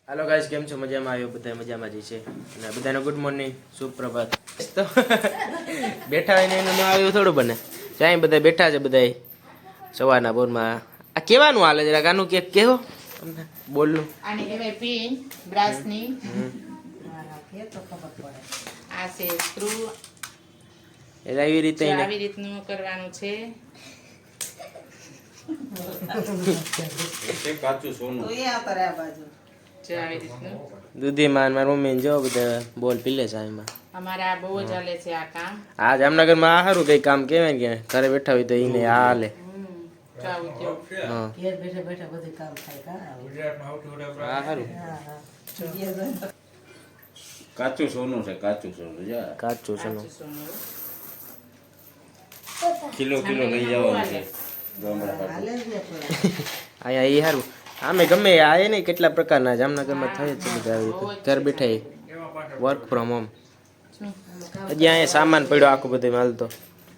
Hello guys કેમ છો મજામાં આવ્યો બધા મજામાં જ છે અને બધાને ગુડ મોર્નિંગ સુપ્રભાત તો બેઠા હોય ને એનું ના આવ્યું થોડું બને જાય બધા બેઠા છે બધા સવારના બોરમાં આ કેવાનું હાલે જરા ગાનું કે કેવો તમને બોલનું આને કહેવાય પિન બ્રાસની આ છે સ્ક્રૂ એટલે આવી રીતે આવી રીતનું કરવાનું છે કાચું સોનું જો આવી રીતનું દૂધી માં મારી મમ્મી જો બધા બોલ પીલે છે એમાં અમારે આ બહુ જ હાલે છે આ કામ આ જામનગરમાં આ સારું કઈ કામ કહેવાય કે ઘરે બેઠા હોય તો એને આ હાલે હા ઘેર બેઠા બેઠા બધું કામ થાય કા આ સારું કાચું સોનું છે કાચું સોનું જા કાચું છે કિલો લઈ જવાનું છે હાલે જ ને પણ અહીંયા એ સારું આમે ગમે આ એ નહીં કેટલા પ્રકારના જામનગરમાં થાય છે બધા આવી રીતે ઘર બેઠા વર્ક ફ્રોમ હોમ હજી અહીંયા સામાન પડ્યો આખું બધું હાલતો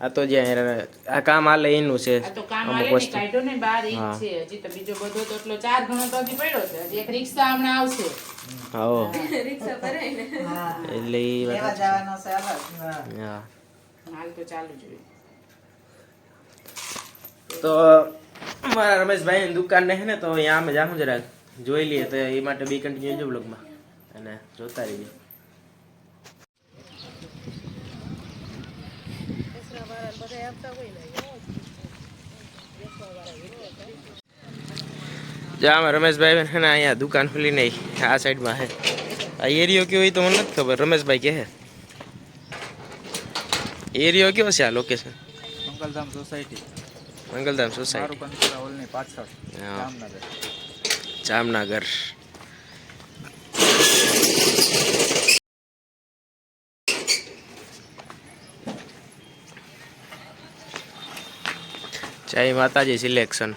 આ તો જ્યાં આ કામ હાલે એનું છે આ તો કામ અમુક હાલે ને વસ્તુ કાઢ્યો ને બાર ઈ હા. છે હજી તો બીજો બધો તો એટલો 4 ગણો તો હજી પડ્યો છે હજી એક રિક્ષા હમણાં આવશે હા હા એટલે એ લેવા વાત જવાનો છે અલગ હા હાલ તો ચાલુ જ હોય તો અમારા રમેશભાઈની દુકાન ને છે ને તો અહીંયા આમ જાઉં જરાક જોઈ લઈએ તો એ માટે બી કન્ટિન્યુ જો બ્લોગમાં અને જોતા રહીએ જા રમેશભાઈ છે ને અહીંયા દુકાન ખુલી નહીં આ સાઈડમાં છે આ એરિયો કયો હોય તો મને નથી ખબર રમેશભાઈ કહે એરિયો કયો છે આ લોકેશન મંગલધામ સોસાયટી મંગલધામ સોસાયટી કંચરા હોલની પાછળ હા. જામનગર જામનગર જય માતાજી સિલેક્શન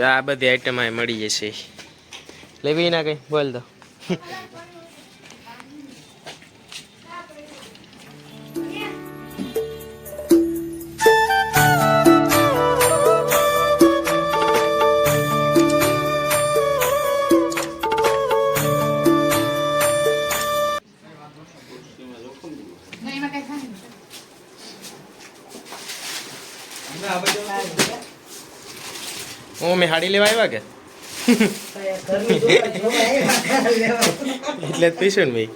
આ બધી આઈટમ અહીં મળી જશે લેવી ના કઈ બોલ દો નહીં એમાં કઈ થાય હું મેં હાડી લેવા આવ્યા કે ઘરનું જોવા લેવા એટલે જ પીશું ને ભાઈ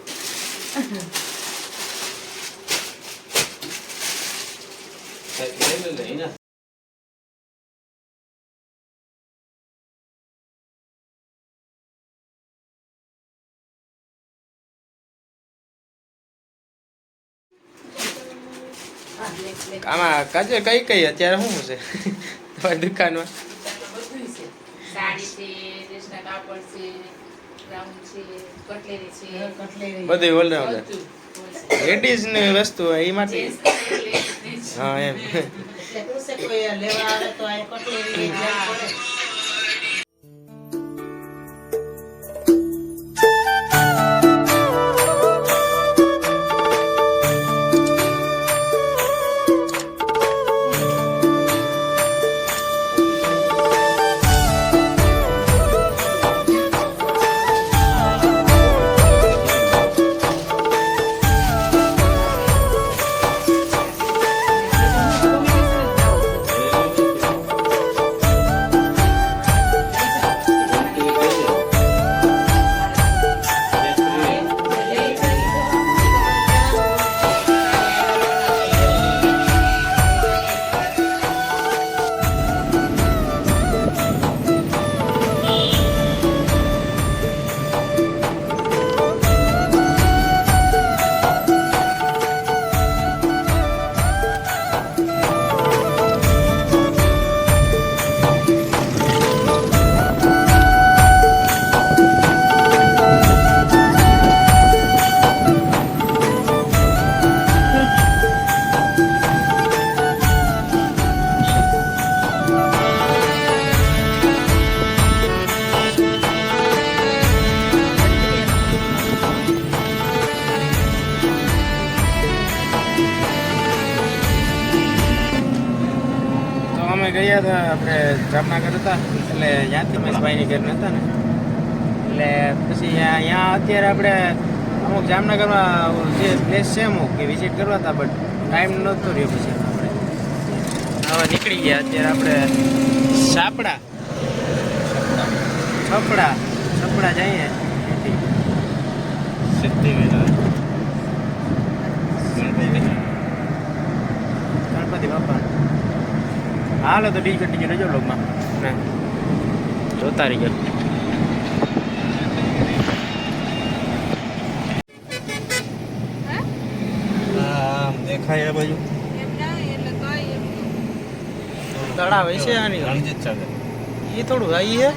આમાં કાજે કઈ કઈ અત્યારે શું છે તમારી દુકાનમાં બધું છે સાડી છે ડ્રેસના કાપડ છે ગાઉન છે કટલેરી છે કટલેરી બધું ઓલરાઉન્ડર બધું લેડીઝ ની વસ્તુ એ માટે હા એમ એટલે શું છે કોઈ લેવા આવે તો આ કટલેરી લઈ જવું પડે ગયા હતા આપણે જામનગર હતા એટલે ત્યાંથી મહેશભાઈની ઘર નહોતા ને એટલે પછી અહીંયા અત્યારે આપણે અમુક જામનગરમાં જે પ્લેસ છે અમુક કે વિઝિટ કરવા હતા બટ ટાઈમ નહોતો રહ્યો પછી આપણે હવે નીકળી ગયા અત્યારે આપણે છપડા જઈએ ગણપતિ બાપા હાલો તો ડીજ કટી ગયો લોકમાં ને જોતા રહી ગયો દેખાય બાજુ તળાવ છે આની રણજીત સાગર એ થોડું આવી છે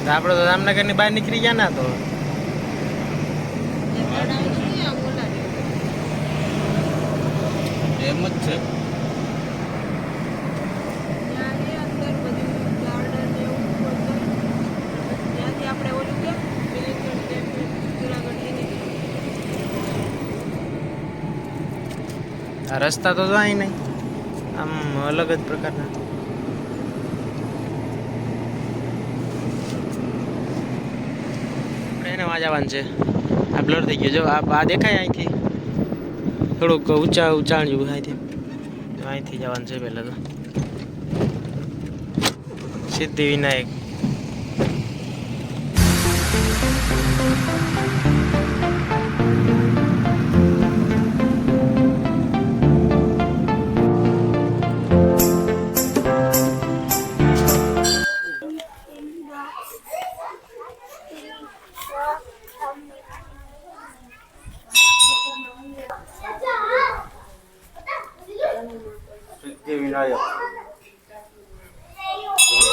આપણે તો જામનગરની બહાર નીકળી ગયા ના તો એમ જ છે આ રસ્તા તો જાય નહીં આમ અલગ જ પ્રકારના આપણે એને વાં જવાનું છે આ બ્લર થઈ ગયો જો આ દેખાય અહીંથી થોડુંક ઊંચાણ જેવું અહીંથી જવાનું છે પહેલાં તો સિદ્ધિવિનાયક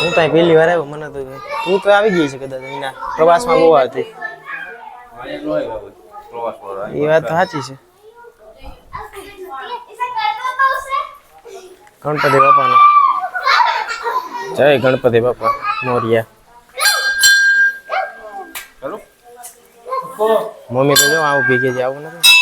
હું તો પહેલી વાર આવ્યો મને તો તું તો આવી ગઈ છે કદાચ એના પ્રવાસમાં બહુ હતી એ વાત તો સાચી છે ગણપતિ બાપાનો જય ગણપતિ બાપા મોરિયા મમ્મી તો જો આવું ભેગી છે આવું નથી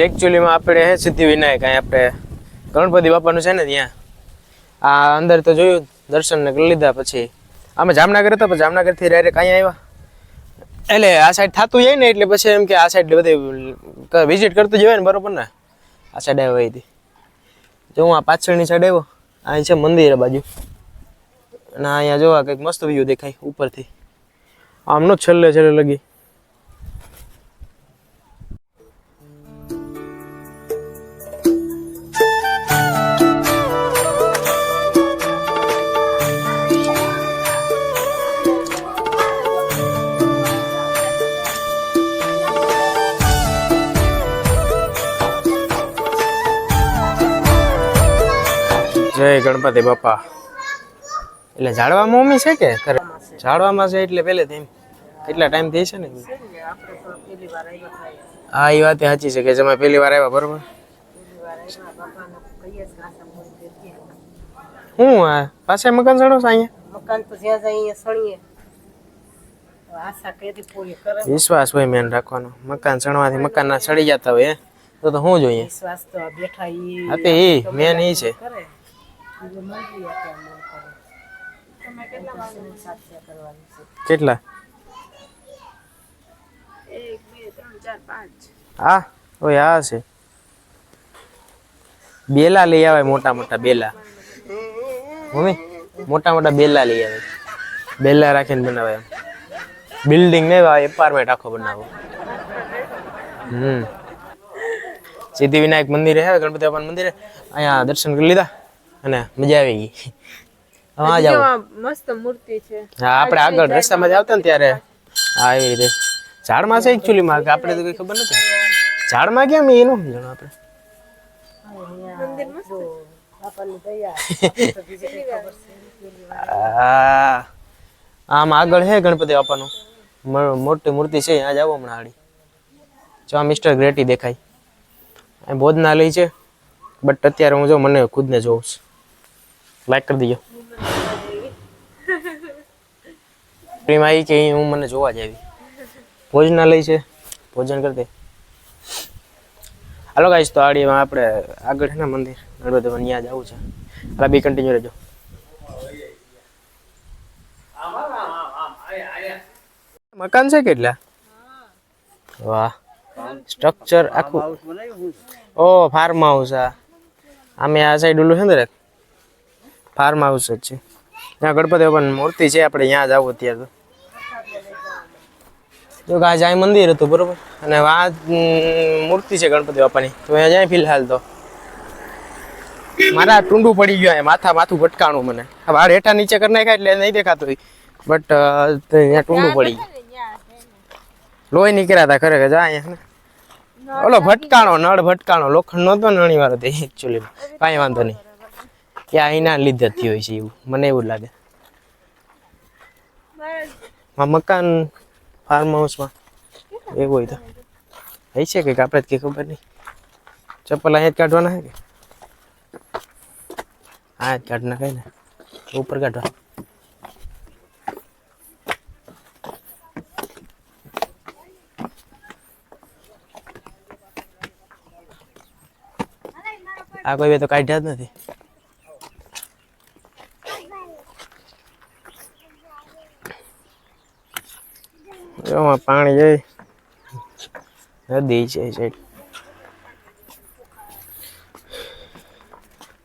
એકચ્યુઅલીમાં આપણે હે સિદ્ધિવિનાયક અહીં આપણે ગણપતિ બાપાનું છે ને ત્યાં આ અંદર તો જોયું દર્શન ને કરી લીધા પછી અમે જામનગર હતા પણ જામનગરથી ડાયરેક્ટ અહીંયા આવ્યા એટલે આ સાઈડ થતું જાય ને એટલે પછી એમ કે આ સાઈડ બધે વિઝિટ કરતું જવાય ને બરોબર ને આ સાઈડ આવ્યો અહીંથી જો હું આ પાછળની સાઈડ આવ્યો અહીં છે મંદિર બાજુ અને અહીંયા જોવા કંઈક મસ્ત વ્યૂ દેખાય ઉપરથી આમનો છેલ્લે લગી જય ગણપતિ બાપા એટલે ઝાડવામાં મમ્મી છે કે કરે ઝાડવામાં છે એટલે પહેલેથી એમ કેટલા ટાઈમ થઈ છે ને હા એ વાત સાચી છે કે તમે પહેલી વાર આવ્યા બરોબર હું આ પાસે મકાન ચડો છો અહીંયા મકાન તો જ્યાં જાય અહીંયા સળીએ આશા કેદી પૂરી કરે વિશ્વાસ હોય મેન રાખવાનો મકાન ચણવાથી મકાનના સડી જતા હોય તો શું જોઈએ વિશ્વાસ તો બેઠા ઈ હા તે એ મેન એ છે કરે ઈ મંજૂરી આપે અમને કરે તમે કેટલા વાગે સાક્ષી કરવાની છે કેટલા 1 2 3 4 5 હા ઓય આ છે બેલા લઈ આવે મોટા બેલા મમ્મી મોટા બેલા લઈ આવે બેલા રાખીને બનાવે એમ બિલ્ડિંગ ને એપાર્ટમેન્ટ આખો બનાવો સિદ્ધિવિનાયક મંદિરે હે ગણપતિ બાપાનું મંદિરે અહીંયા દર્શન કરી લીધા અને મજા આવી ગઈ. હા જાવ. મસ્ત મૂર્તિ છે. હા આપણે આગળ રસ્તામાં આવતા ને ત્યારે હા એવી રીતે ઝાડમાં છે એકચ્યુઅલીમાં કે આપણે તો કઈ ખબર નથી ઝાડમાં કેમ એનું સમજણ આપણે મંદિર મસ્ત બાપાની દયા. આમ આગળ હે ગણપતિ બાપાનું મોટી મૂર્તિ છે ત્યાં જાવ હમણાં આડી જો મિસ્ટર ગ્રેટી દેખાય અહીં ભોજનાલય છે બટ અત્યારે હું જો મને ખુદને જોઉં છું. લાઈક કરી દીજો પ્રેમ આવી કે હું મને જોવા જ આવી ભોજનાલય છે ભોજન કરતે. હાલો ગાઈસ તો આડીમાં આપણે આગળ છે ને મંદિર ગણપતિ ત્યાં જવું છે. હાલા બી કન્ટિન્યુ રહેજો. મકાન છે કેટલા વાહ સ્ટ્રક્ચર આખું ઓ ફાર્મ હાઉસ આ આમે આ સાઈડ ઓલું છે ને ફાર્મ હાઉસ જ છે ત્યાં ગણપતિ બાપાની મૂર્તિ છે આપણે ત્યાં જાવ અત્યારે તો જો ગાય જાય મંદિર હતું બરોબર અને આ મૂર્તિ છે ગણપતિ બાપાની તો અહીંયા જાય ફિલહાલ તો મારા ટૂંડું પડી ગયું માથું ભટકાણું મને હવે આ રેઠા નીચે કરી નાખાય એટલે નહીં દેખાતું બટ અહીંયા ટૂંડું પડી ગયું લોહી નીકળ્યા હતા ખરેખર જા અહીંયા ઓલો ભટકાણો નળ ભટકાણો લોખંડ નહોતો ને ઘણી વાર હતી એકચ્યુઅલી કાંઈ વાંધો નહીં કે આ એના લીધે જ થયું છે એવું મને એવું લાગે મકાન ફાર્મ હાઉસમાં એવું હોય તો હોય છે કંઈક આપણે જ કંઈ ખબર નહીં ચપ્પલ અહીંયા જ કાઢવાના છે કે હા જ કાઢ નાખાય ને ઉપર કાઢવા આ કોઈ બે તો કાઢ્યા જ નથી એમાં પાણી જાય નદી છે સાઈડ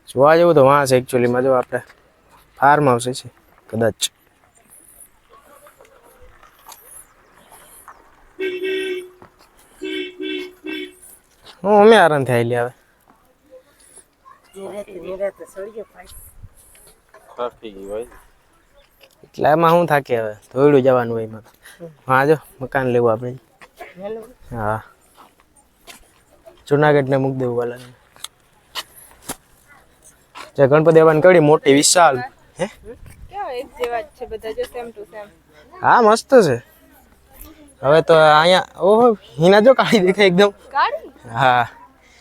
જોવા જેવું તો વાં છે એકચ્યુઅલીમાં જો આપણે ફાર્મ હાઉસ છે કદાચ હું અમે આરામ થાય લે આવે એટલે એમાં શું થાકે હવે ધોયડું જવાનું હોય એમાં હા જો મકાન લેવું આપણે હા જુનાગઢ ને મૂકી દેવું વાલા જે ગણપતિ બાપાની કડી મોટી વિશાળ હે એક જેવા જ છે બધા જો સેમ ટુ સેમ. હા મસ્ત છે હવે તો અહીંયા ઓહો હિના જો કાળી દેખાય એકદમ કાળી હા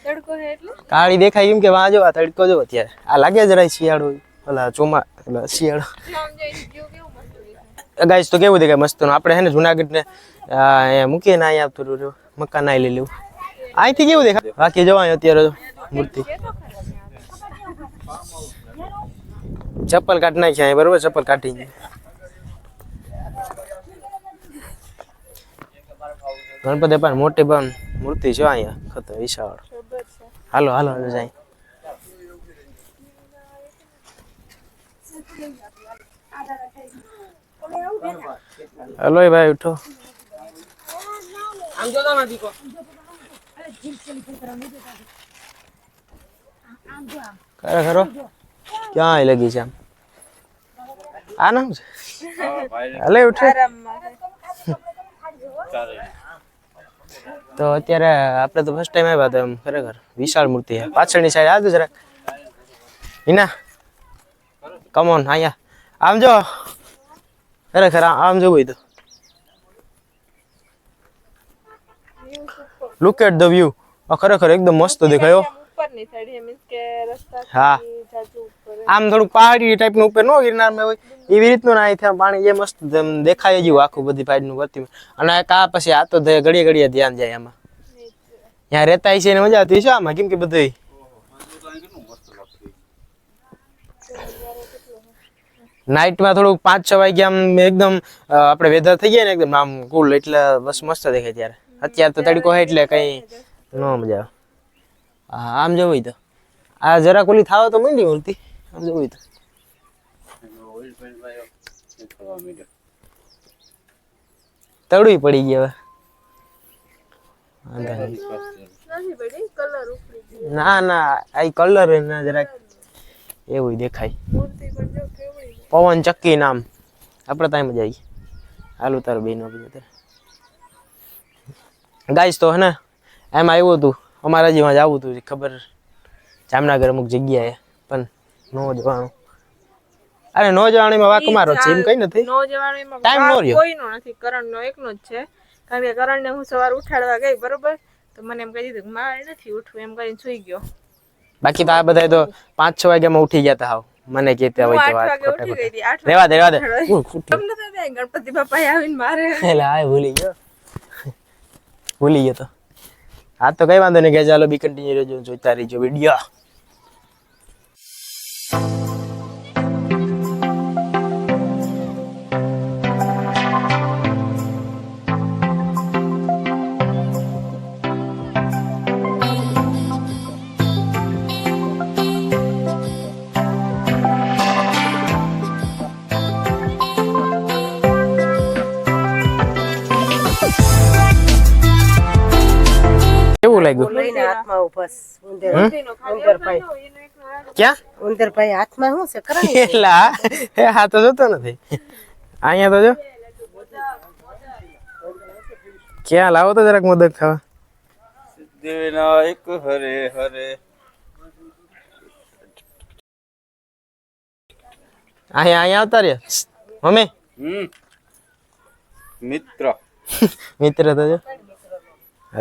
તડકો હે એટલે કાળી દેખાય એમ કે વાં જો આ તડકો જો અત્યારે આ લાગે જરાય શિયાળો ઓલા ચોમા ઓલા શિયાળો આમ જઈને વ્યૂ કેવું મસ્ત દેખાય. ગાઈસ તો કેવું દેખાય મસ્ત આપણે હે ને જુનાગઢ ને મૂકીએ ને અહીંયા થોડું મકાન આવી લઈ લેવું અહીંથી કેવું દેખાય બાકી જવાય અત્યારે મૂર્તિ ચપ્પલ કાઢ નાખી અહીં બરોબર ચપ્પલ કાઢી ગણપતિ બાપા મોટી પણ મૂર્તિ છે અહીંયા ખતર વિશાળ હાલો હાલો હાલો જાય હલો ભાઈ ઉઠો આમ જોતા નથી કો ખરો ક્યાં લગી છે આમ આ નામ છે હલે ઉઠે તો અત્યારે આપણે તો ફર્સ્ટ ટાઈમ આવ્યા હતા એમ ખરેખર વિશાળ મૂર્તિ છે પાછળની સાઈડ આવજો જરાક હિના કમ ઓન અહીંયા આમ જો ખરેખર આમ જોવું હોય તો લુક એટ ધ વ્યૂ ખરેખર એકદમ મસ્ત દેખાયો ઉપરની સાઈડ મીન્સ કે રસ્તા હા જાજુ ઉપર આમ થોડું પહાડી ટાઈપનું ઉપર નો ગિરનારમાં હોય એવી રીતનું ના થાય પાણી જે મસ્ત દેખાય જેવું આખું બધી પાડનું પ્રતિમા અને કા પછી આ તો ઘડીએ ઘડીએ ધ્યાન જાય આમાં ત્યાં રહેતા છે ને મજા આવતી છે આમાં કેમ કે બધું નાઇટમાં થોડુંક 5-6 વાગ્યા આમ એકદમ આપણે વેધર થઈ ગયા ને એકદમ આમ કુલ એટલે બસ મસ્ત દેખાય ત્યારે અત્યારે તો તડકો હોય એટલે કઈ ન મજા આવે આમ જવું તો આ જરાક ઓલી થાવ તો મંડી મૂર્તિ આમ જવું તો તળું પડી ગયા વાંધો નહીં. નથી પડી કલર ઉપડી ગયો. ના ના આ કલર ના જરાક એવું દેખાય. મૂર્તિ પણ જો કેવડી પવન ચક્કી નામ આપણે ત્યાં મજા આવી. હાલ ઉતારો બેનો ગાઈસ તો હે ને એમ આવ્યું હતું અમારા જેમાં જવું હતું ખબર જામનગર અમુક જગ્યાએ પણ નો જવાનું. અરે નો જવાનું એમાં વાક મારો છે એમ કઈ નથી. નો જવાનું એમાં Time નો રહ્યો. કોઈનો નથી, કરણનો એકનો જ છે. કારણ કે કરણને હું સવાર ઉઠાડવા ગઈ બરોબર, તો મને એમ કહી દીધું કે મારે નથી ઉઠવું એમ કરીને સુઈ ગયો. બાકી તો આ બધા તો 5-6 વાગ્યામાં ઉઠી ગયા તા હાવ મને કહેતા હું હોય તો 8 વાત વાગે ખોટા ઉઠી ગઈ હતી. 8 રેવા દે રેવા દે તમને તો ત્યાં ગણપતિ બાપા આવીને મારે એટલે આ ભૂલી ગયો તો આ તો કઈ વાંધો નહીં કે ચાલો બી કન્ટિન્યુ રહેજો જોતા રહીજો વિડીયો. કેવું લાગ્યું લઈને હાથમાં ઉભસ ઉંદર ઉંદરભાઈ ક્યાં ઉંદરભાઈ હાથમાં શું છે કરાય એલા હા તો જોતો નથી અહીંયા તો જો ક્યાં લાવો તો જરાક મોદક ખાવા. સિદ્ધિવિનાયક હરે હરે. અહીંયા આવતા રહ્યા મમ્મી મિત્ર મિત્ર તો જો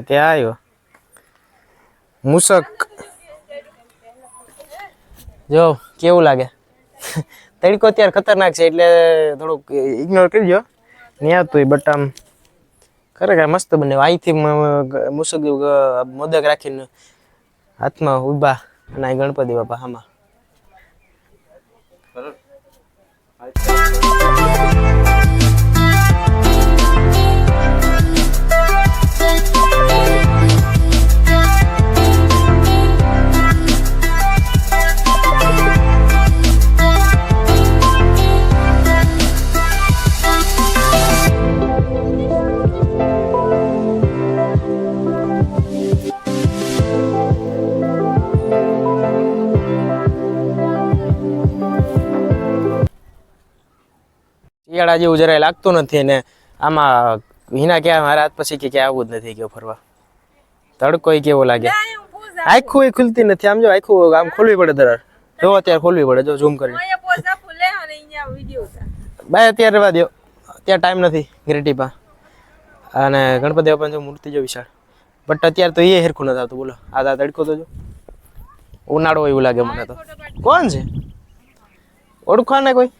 ત્યાં આવ્યો મૂસક જો કેવું લાગે. તડકો અત્યારે ખતરનાક છે એટલે થોડુંક ઇગ્નોર કરજો નહીં આવતું બટ આમ ખરેખર મસ્ત બને. અહીંથી મૂસક મોદક રાખીને હાથમાં ઊભા અને અહીં ગણપતિ બાપા આમાં શિયાળા જેવું જરાય લાગતું નથી ને આમાં હિના ક્યાં મારા હાથ પછી કે ક્યાં આવું જ નથી ગયો ફરવા. તડકો કેવો લાગે. આખું ખુલતી નથી આમ જો આખું આમ ખોલવી પડે દરાર જો અત્યારે ખોલવી પડે જો ઝૂમ કરીને અહીંયા પોઝા ફૂલે અને અહીંયા વિડિયો ઉતાર. બાય અત્યારે રહેવા દો અત્યારે ટાઈમ નથી ગ્રેટીપા અને ગણપતિ બાપાની જો મૂર્તિ જો વિશાળ બટ અત્યારે તો એ હેરખું નથી આવતું બોલો. આ તડકો તો જો ઉનાળો એવું લાગે મને તો. કોણ છે ઓળખો ને કોઈ?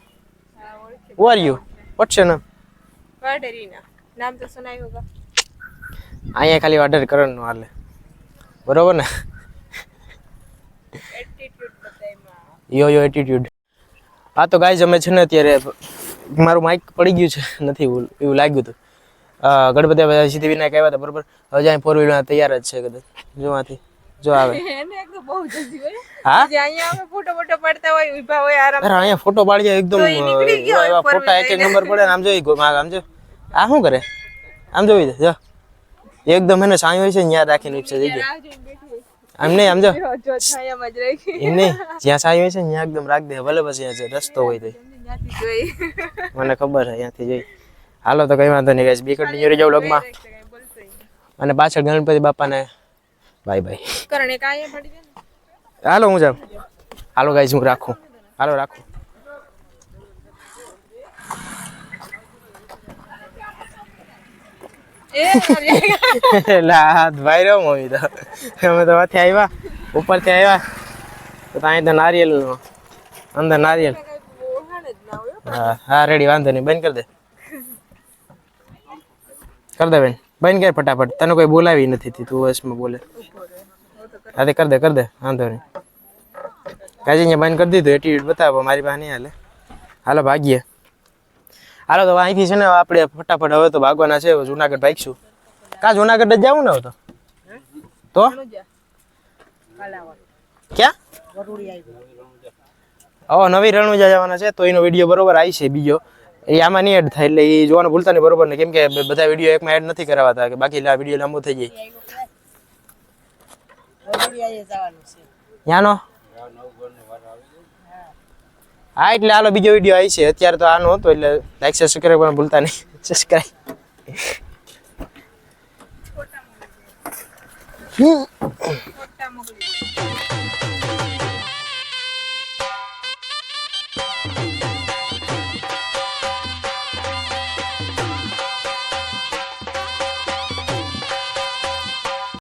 Who are you? What's your name? વાડેરીના નામ તો સુનાઈ હોગા. અહીંયા ખાલી ઓર્ડર કરવાનો હાલે બરોબર ને. એટીટ્યુડ બતાઈમાં યો એટીટ્યુડ. હા તો ગાઈઝ અમે છે ને અત્યારે મારું માઇક પડી ગયું છે નથી એવું લાગ્યું હતું. ગણપતિ બાપા સિદ્ધિવિનાયક આવ્યા હતા બરોબર. હવે અહીં 4 વ્હીલર તૈયાર જ છે કદાચ જો આથી જો આવે. એને એક તો બહુ જલ્દી હોય. હા જે અહીંયા અમે ફોટો પડતા હોય ઊભા હોય આરામ. અરે અહીંયા ફોટો પાડીએ એકદમ તો ઈ નીકળી ગયો એવા ઉપર ફોટા એક નંબર પડે ને આમ જોઈ આમ જો આ શું કરે આમ જોઈ દે જો એકદમ એને સાંઈ હોય છે ત્યાં રાખીને ઉપસે જઈ જાય રાહ જોઈને બેઠી હોય. આમ નહીં આમ જો જો છાયામાં જ રાખી. એમ નહીં જ્યાં સાંઈ હોય છે ત્યાં એકદમ રાખ દે ભલે પછી અહીંયા રસ્તો હોય તો ત્યાંથી જોઈ. મને ખબર છે અહીંયાથી જોઈ. હાલો તો કઈ વાંધો નહીં ગાઈસ બી કન્ટિન્યુ રહી જાવ વ્લોગમાં કઈ બોલતો ઈ. અને પાછળ ગણપતિ બાપાને બાય બાય. કરણ એક અહીંયા પડી જાય ને. હાલો હું જાઉં. હાલો ગાઈસ હું રાખું. હાલો રાખું. હાથ ભાઈ રહ્યો મમ્મી તો અમે તો ત્યાંથી આવ્યા ઉપરથી આવ્યા તો ત્યાં તો નારિયેલ અંદર નારિયેલ. હા હા રેડી વાંધો નહીં બંધ કરી દે બેન બંધ કર ફટાફટ. તને કોઈ બોલાવી નથી તું વસમાં બોલે. હા તે કર દે વાંધો નહીં. કાજી અહીંયા બંધ કરી દીધું એટીટ્યુડ બતાવો મારી પાસે નહીં હાલે. હાલો ભાગીએ. હાલો તો અહીંથી છે ને આપણે ફટાફટ હવે તો ભાગવાના છે. જુનાગઢ ભાગશું. કા જુનાગઢ જ જવું ને હવે તો ક્યાં હવે નવી રણુજા જવાના છે તો એનો વિડીયો બરોબર આવી છે બીજો એ આમાં નહીં એડ થાય એટલે એ જોવાનું ભૂલતા નહીં બરોબર ને કેમ કે બધા વિડીયો એકમાં એડ નથી કરાવતા કે બાકી વિડીયો લાંબો થઈ જાય ઘડિયાળે જવાનું છે. યાનો હા એટલે હાલો બીજો વિડીયો આવી છે અત્યારે તો આનો હતો એટલે લાઈક સબસ્ક્રાઇબ કરવાનું ભૂલતા નહીં સબસ્ક્રાઇબ ફોટા મોકલી